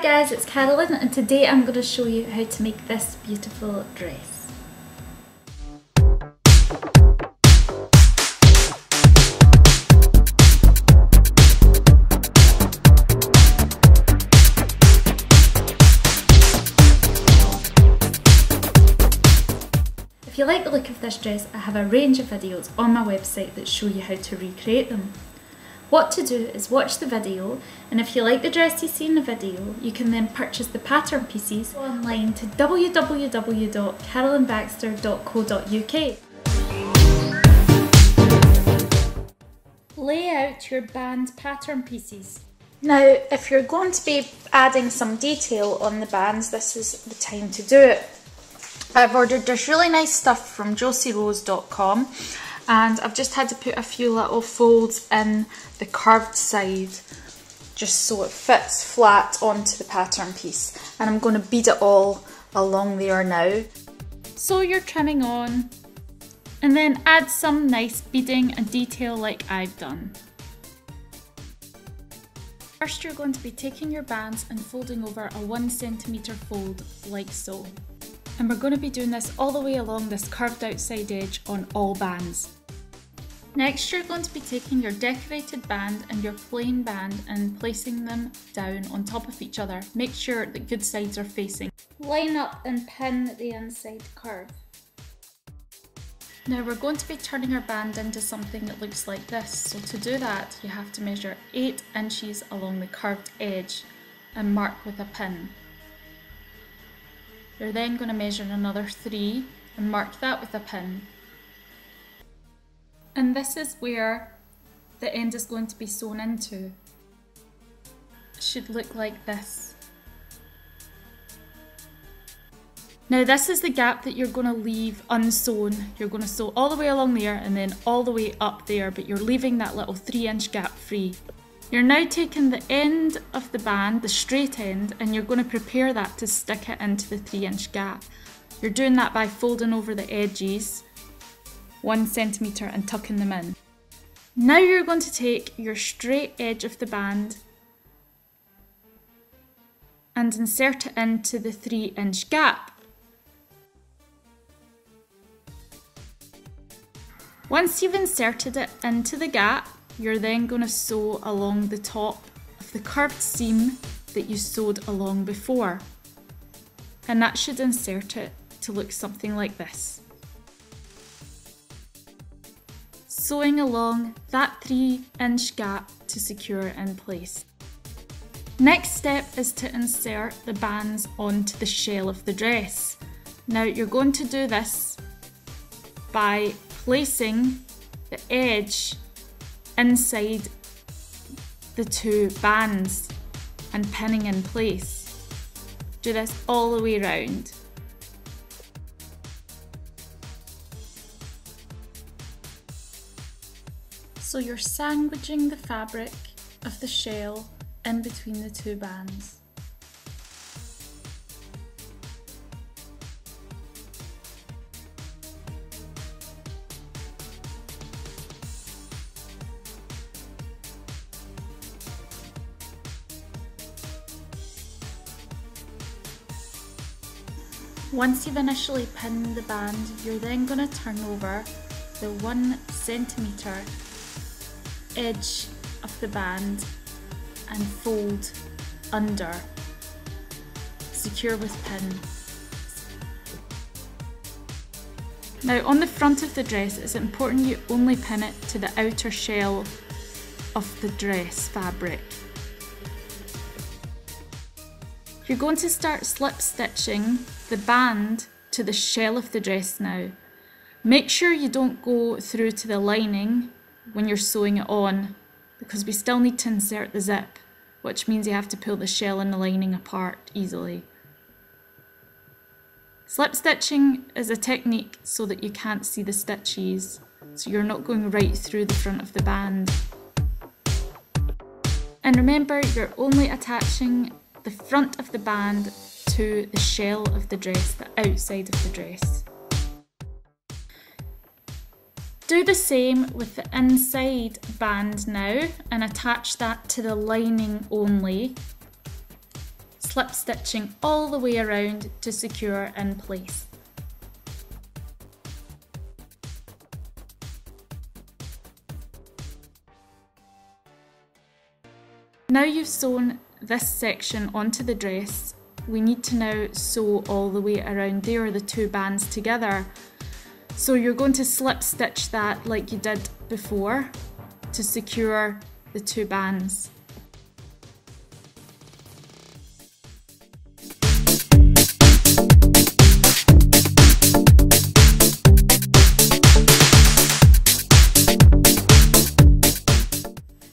guys, it's Carolyn and today I'm going to show you how to make this beautiful dress. If you like the look of this dress, I have a range of videos on my website that show you how to recreate them. What to do is watch the video, and if you like the dress you see in the video, you can then purchase the pattern pieces online to www.carolynbaxter.co.uk. Lay out your band pattern pieces. Now, if you're going to be adding some detail on the bands, this is the time to do it. I've ordered this really nice stuff from josierose.com. And I've just had to put a few little folds in the curved side just so it fits flat onto the pattern piece, and I'm going to bead it all along there now. Sew your trimming on and then add some nice beading and detail like I've done. First, you're going to be taking your bands and folding over a 1 cm fold like so. And we're going to be doing this all the way along this curved outside edge on all bands. Next, you're going to be taking your decorated band and your plain band and placing them down on top of each other. Make sure that good sides are facing. Line up and pin the inside curve. Now we're going to be turning our band into something that looks like this. So to do that, you have to measure 8 inches along the curved edge and mark with a pin. You're then going to measure another 3 and mark that with a pin. And this is where the end is going to be sewn into. It should look like this. Now this is the gap that you're going to leave unsewn. You're going to sew all the way along there and then all the way up there, but you're leaving that little 3-inch gap free. You're now taking the end of the band, the straight end, and you're going to prepare that to stick it into the 3-inch gap. You're doing that by folding over the edges 1 cm and tucking them in. Now you're going to take your straight edge of the band and insert it into the 3-inch gap. Once you've inserted it into the gap, you're then going to sew along the top of the curved seam that you sewed along before. And that should insert it to look something like this. Sewing along that 3-inch gap to secure it in place. Next step is to insert the bands onto the shell of the dress. Now you're going to do this by placing the edge inside the 2 bands and pinning in place. Do this all the way around. So you're sandwiching the fabric of the shell in between the 2 bands. Once you've initially pinned the band, you're then going to turn over the 1 cm edge of the band and fold under, secure with pin. Now on the front of the dress, it's important you only pin it to the outer shell of the dress fabric. You're going to start slip stitching the band to the shell of the dress now. Make sure you don't go through to the lining when you're sewing it on, because we still need to insert the zip, which means you have to pull the shell and the lining apart easily. Slip stitching is a technique so that you can't see the stitches, so you're not going right through the front of the band. And remember, you're only attaching the front of the band to the shell of the dress, the outside of the dress. Do the same with the inside band now and attach that to the lining only. slip stitching all the way around to secure in place. Now you've sewn this section onto the dress, we need to now sew all the way around there, the two bands together. So you're going to slip stitch that like you did before to secure the two bands.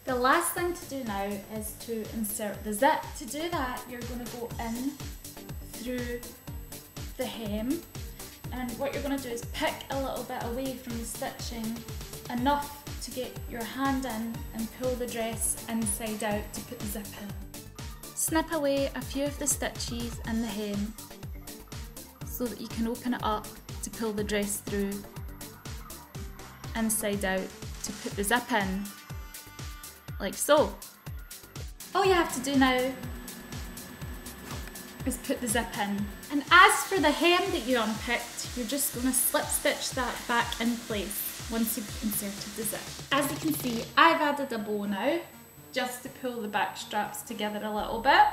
The last thing to do now is to insert the zip. To do that, you're going to go in through the hem, and what you're going to do is pick a little bit away from the stitching, enough to get your hand in and pull the dress inside out to put the zip in. Snip away a few of the stitches in the hem so that you can open it up to pull the dress through inside out to put the zip in. Like so. All you have to do now is put the zip in. And as for the hem that you unpicked, you're just going to slip stitch that back in place once you've inserted the zip. As you can see, I've added a bow now, just to pull the back straps together a little bit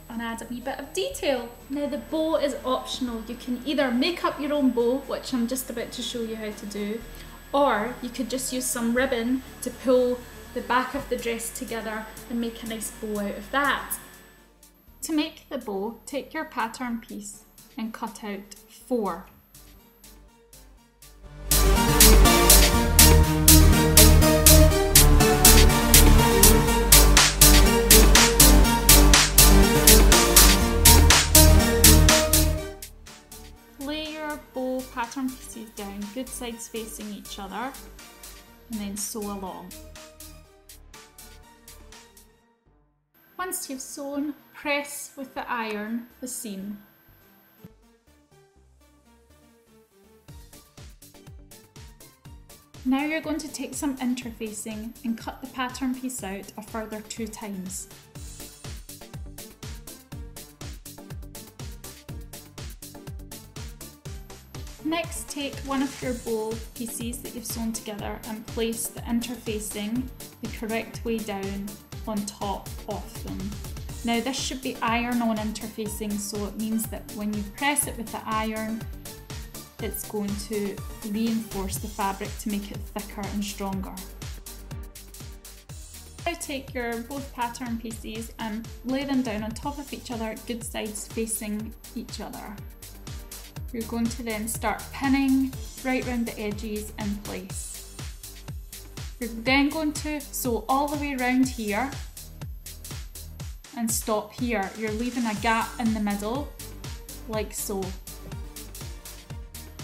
and add a wee bit of detail. Now the bow is optional. You can either make up your own bow, which I'm just about to show you how to do, or you could just use some ribbon to pull the back of the dress together and make a nice bow out of that. To make the bow, take your pattern piece and cut out 4. Lay your bow pattern pieces down, good sides facing each other, and then sew along. Once you've sewn, press with the iron the seam. Now you're going to take some interfacing and cut the pattern piece out a further 2 times. Next, take one of your bow pieces that you've sewn together and place the interfacing the correct way down on top of them. Now this should be iron-on interfacing, so it means that when you press it with the iron, it's going to reinforce the fabric to make it thicker and stronger. Now take your both pattern pieces and lay them down on top of each other, good sides facing each other. You're going to then start pinning right round the edges in place. You're then going to sew all the way around here and stop here. You're leaving a gap in the middle, like so.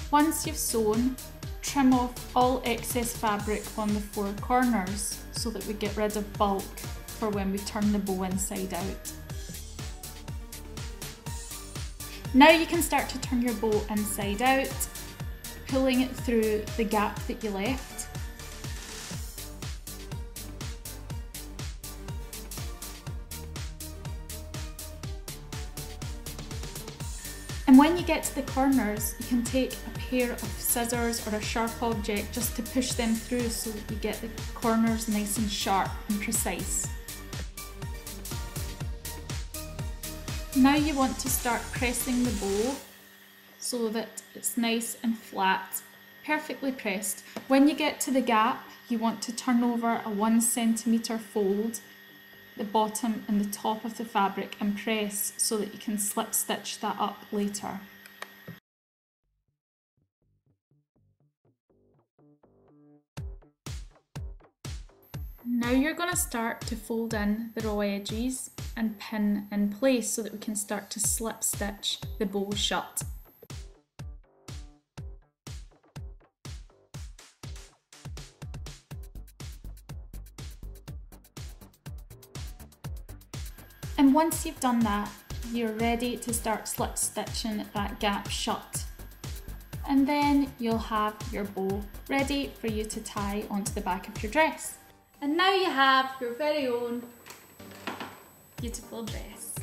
Once you've sewn, trim off all excess fabric on the 4 corners so that we get rid of bulk for when we turn the bow inside out. Now you can start to turn your bow inside out, pulling it through the gap that you left. And when you get to the corners, you can take a pair of scissors or a sharp object just to push them through so that you get the corners nice and sharp and precise. Now you want to start pressing the bow so that it's nice and flat, perfectly pressed. When you get to the gap, you want to turn over a 1 centimetre fold, the bottom and the top of the fabric, and press so that you can slip stitch that up later. Now you're going to start to fold in the raw edges and pin in place so that we can start to slip stitch the bow shut. And once you've done that, you're ready to start slip stitching that gap shut. And then you'll have your bow ready for you to tie onto the back of your dress. And now you have your very own beautiful dress.